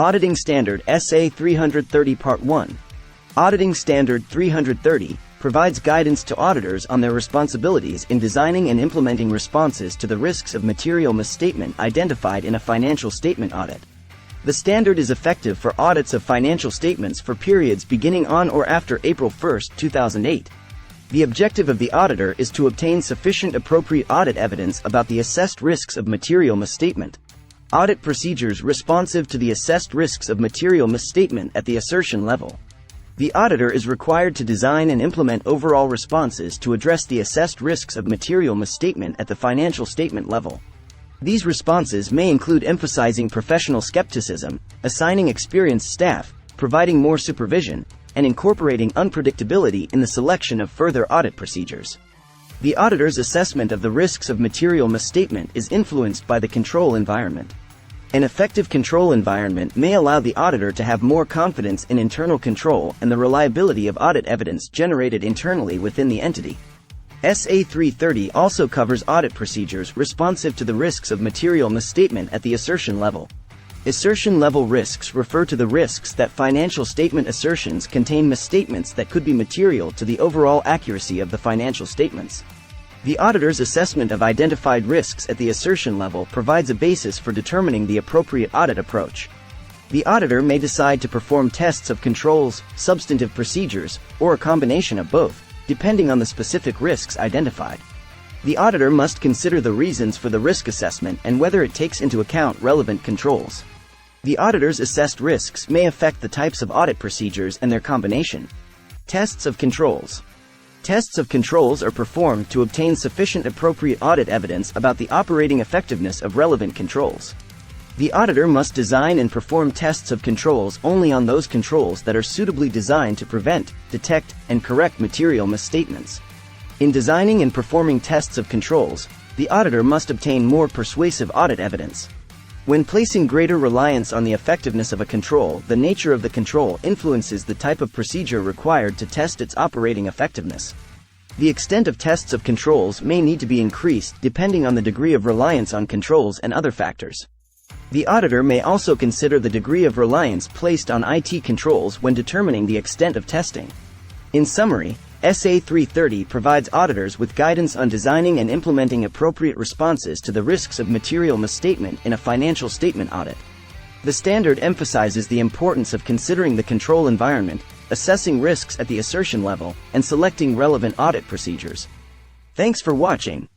Auditing Standard SA 330 Part 1. Auditing Standard 330 provides guidance to auditors on their responsibilities in designing and implementing responses to the risks of material misstatement identified in a financial statement audit. The standard is effective for audits of financial statements for periods beginning on or after April 1, 2008. The objective of the auditor is to obtain sufficient appropriate audit evidence about the assessed risks of material misstatement. Audit procedures responsive to the assessed risks of material misstatement at the assertion level. The auditor is required to design and implement overall responses to address the assessed risks of material misstatement at the financial statement level. These responses may include emphasizing professional skepticism, assigning experienced staff, providing more supervision, and incorporating unpredictability in the selection of further audit procedures. The auditor's assessment of the risks of material misstatement is influenced by the control environment. An effective control environment may allow the auditor to have more confidence in internal control and the reliability of audit evidence generated internally within the entity. SA 330 also covers audit procedures responsive to the risks of material misstatement at the assertion level. Assertion level risks refer to the risks that financial statement assertions contain misstatements that could be material to the overall accuracy of the financial statements. The auditor's assessment of identified risks at the assertion level provides a basis for determining the appropriate audit approach. The auditor may decide to perform tests of controls, substantive procedures, or a combination of both, depending on the specific risks identified. The auditor must consider the reasons for the risk assessment and whether it takes into account relevant controls. The auditor's assessed risks may affect the types of audit procedures and their combination. Tests of controls. Tests of controls are performed to obtain sufficient appropriate audit evidence about the operating effectiveness of relevant controls. The auditor must design and perform tests of controls only on those controls that are suitably designed to prevent, detect, and correct material misstatements. In designing and performing tests of controls, the auditor must obtain more persuasive audit evidence. When placing greater reliance on the effectiveness of a control, the nature of the control influences the type of procedure required to test its operating effectiveness. The extent of tests of controls may need to be increased depending on the degree of reliance on controls and other factors. The auditor may also consider the degree of reliance placed on IT controls when determining the extent of testing. In summary, SA 330 provides auditors with guidance on designing and implementing appropriate responses to the risks of material misstatement in a financial statement audit. The standard emphasizes the importance of considering the control environment, assessing risks at the assertion level, and selecting relevant audit procedures. Thanks for watching.